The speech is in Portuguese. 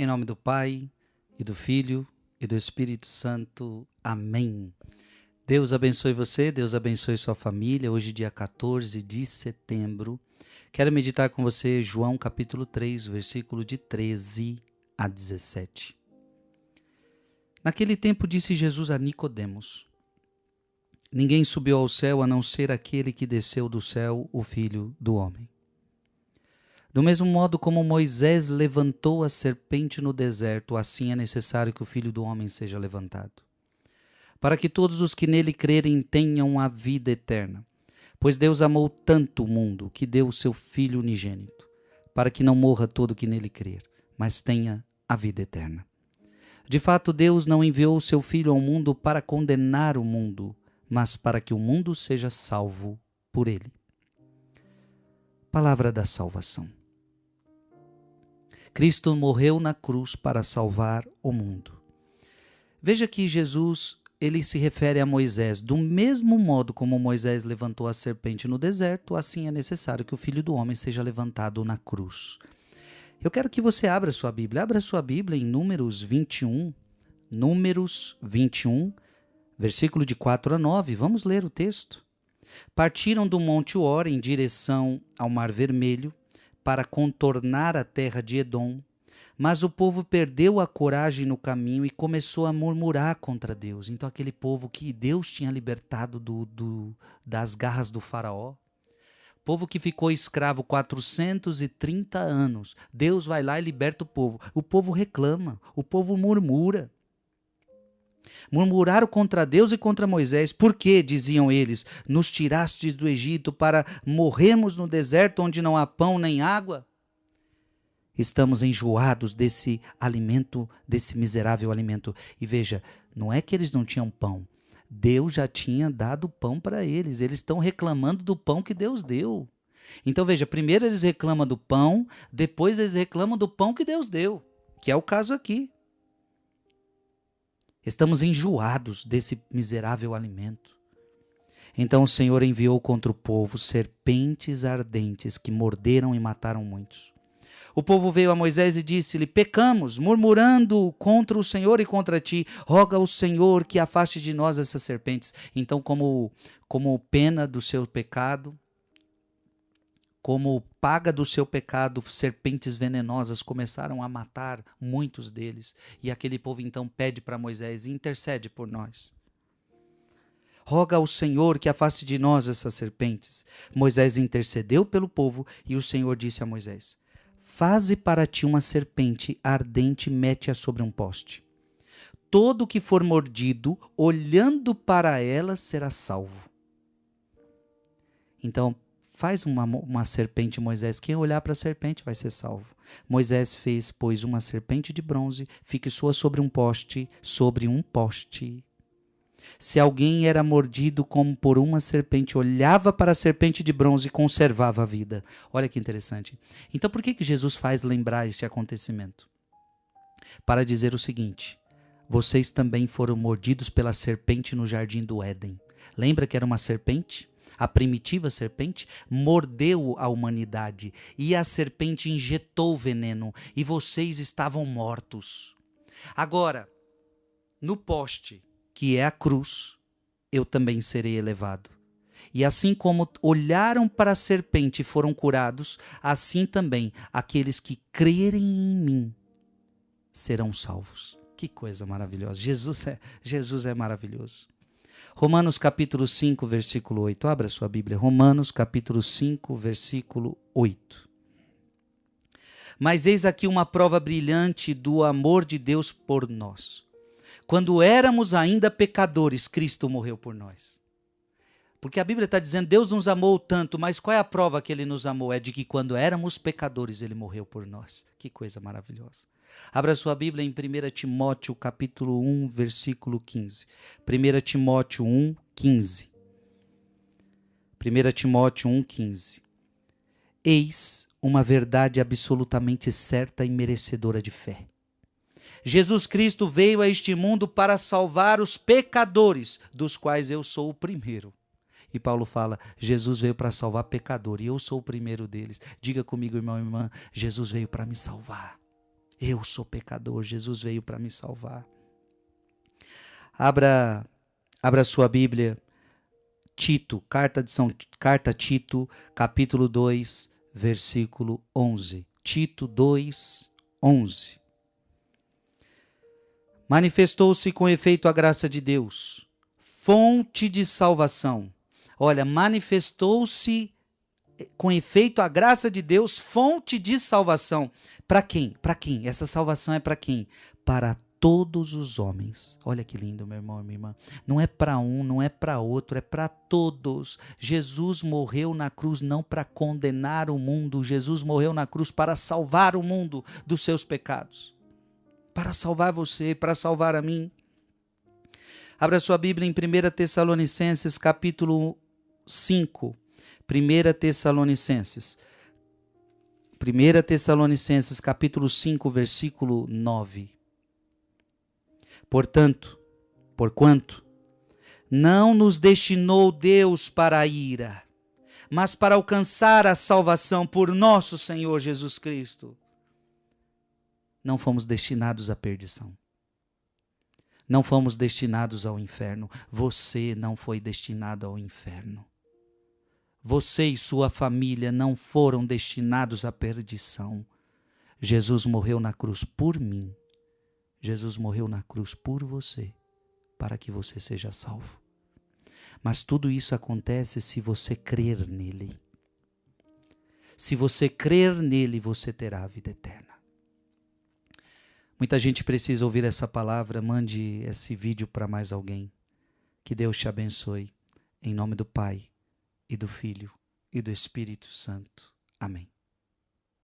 Em nome do Pai, e do Filho, e do Espírito Santo. Amém. Deus abençoe você, Deus abençoe sua família. Hoje, dia 14 de setembro, quero meditar com você João capítulo 3, versículo de 13 a 17. Naquele tempo disse Jesus a Nicodemos: Ninguém subiu ao céu a não ser aquele que desceu do céu, o Filho do Homem. Do mesmo modo como Moisés levantou a serpente no deserto, assim é necessário que o Filho do Homem seja levantado, para que todos os que nele crerem tenham a vida eterna. Pois Deus amou tanto o mundo que deu o seu Filho unigênito, para que não morra todo o que nele crer, mas tenha a vida eterna. De fato, Deus não enviou o seu Filho ao mundo para condenar o mundo, mas para que o mundo seja salvo por ele. Palavra da salvação. Cristo morreu na cruz para salvar o mundo. Veja que Jesus, ele se refere a Moisés. Do mesmo modo como Moisés levantou a serpente no deserto, assim é necessário que o Filho do Homem seja levantado na cruz. Eu quero que você abra sua Bíblia. Abra sua Bíblia em Números 21, versículo de 4 a 9. Vamos ler o texto. Partiram do Monte Hor em direção ao Mar Vermelho, para contornar a terra de Edom, mas o povo perdeu a coragem no caminho e começou a murmurar contra Deus. Então aquele povo que Deus tinha libertado das garras do faraó, povo que ficou escravo 430 anos, Deus vai lá e liberta o povo reclama, o povo murmura. Murmuraram contra Deus e contra Moisés. Por quê, diziam eles, nos tirastes do Egito para morrermos no deserto onde não há pão nem água? Estamos enjoados desse alimento, desse miserável alimento. E veja, não é que eles não tinham pão. Deus já tinha dado pão para eles. Eles estão reclamando do pão que Deus deu. Então veja, primeiro eles reclamam do pão, depois eles reclamam do pão que Deus deu, que é o caso aqui. Estamos enjoados desse miserável alimento. Então o Senhor enviou contra o povo serpentes ardentes que morderam e mataram muitos. O povo veio a Moisés e disse-lhe: Pecamos, murmurando contra o Senhor e contra ti. Roga ao Senhor que afaste de nós essas serpentes. Então, como pena do seu pecado, como paga do seu pecado, serpentes venenosas começaram a matar muitos deles. E aquele povo então pede para Moisés: intercede por nós. Roga ao Senhor que afaste de nós essas serpentes. Moisés intercedeu pelo povo e o Senhor disse a Moisés: Faze para ti uma serpente ardente e mete-a sobre um poste. Todo que for mordido, olhando para ela, será salvo. Então, faz uma serpente, Moisés. Quem olhar para a serpente vai ser salvo. Moisés fez, pois, uma serpente de bronze, fixou-a sobre um poste. Se alguém era mordido como por uma serpente, olhava para a serpente de bronze e conservava a vida. Olha que interessante. Então, por que Jesus faz lembrar este acontecimento? Para dizer o seguinte: vocês também foram mordidos pela serpente no jardim do Éden. Lembra que era uma serpente? A primitiva serpente mordeu a humanidade e a serpente injetou veneno e vocês estavam mortos. Agora, no poste, que é a cruz, eu também serei elevado. E assim como olharam para a serpente e foram curados, assim também aqueles que crerem em mim serão salvos. Que coisa maravilhosa. Jesus é maravilhoso. Romanos capítulo 5, versículo 8. Abra sua Bíblia. Romanos capítulo 5, versículo 8. Mas eis aqui uma prova brilhante do amor de Deus por nós. Quando éramos ainda pecadores, Cristo morreu por nós. Porque a Bíblia está dizendo, Deus nos amou tanto, mas qual é a prova que Ele nos amou? É de que quando éramos pecadores, Ele morreu por nós. Que coisa maravilhosa. Abra sua Bíblia em 1 Timóteo capítulo 1, versículo 15. 1 Timóteo 1, 15. 1 Timóteo 1, 15. Eis uma verdade absolutamente certa e merecedora de fé. Jesus Cristo veio a este mundo para salvar os pecadores, dos quais eu sou o primeiro. E Paulo fala, Jesus veio para salvar pecador, e eu sou o primeiro deles. Diga comigo, irmão e irmã, Jesus veio para me salvar. Eu sou pecador, Jesus veio para me salvar. Abra sua Bíblia, Tito, carta a Tito, capítulo 2, versículo 11. Tito 2, 11. Manifestou-se com efeito a graça de Deus, fonte de salvação. Olha, manifestou-se com efeito a graça de Deus, fonte de salvação. Para quem? Para quem? Essa salvação é para quem? Para todos os homens. Olha que lindo, meu irmão, minha irmã. Não é para um, não é para outro, é para todos. Jesus morreu na cruz não para condenar o mundo, Jesus morreu na cruz para salvar o mundo dos seus pecados. Para salvar você, para salvar a mim. Abra sua Bíblia em 1 Tessalonicenses, capítulo 5. 1 Tessalonicenses, capítulo 5, versículo 9. Porquanto não nos destinou Deus para a ira, mas para alcançar a salvação por nosso Senhor Jesus Cristo. Não fomos destinados à perdição. Não fomos destinados ao inferno. Você não foi destinado ao inferno. Você e sua família não foram destinados à perdição. Jesus morreu na cruz por mim. Jesus morreu na cruz por você, para que você seja salvo. Mas tudo isso acontece se você crer nele. Se você crer nele, você terá a vida eterna. Muita gente precisa ouvir essa palavra. Mande esse vídeo para mais alguém. Que Deus te abençoe. Em nome do Pai, e do Filho, e do Espírito Santo. Amém.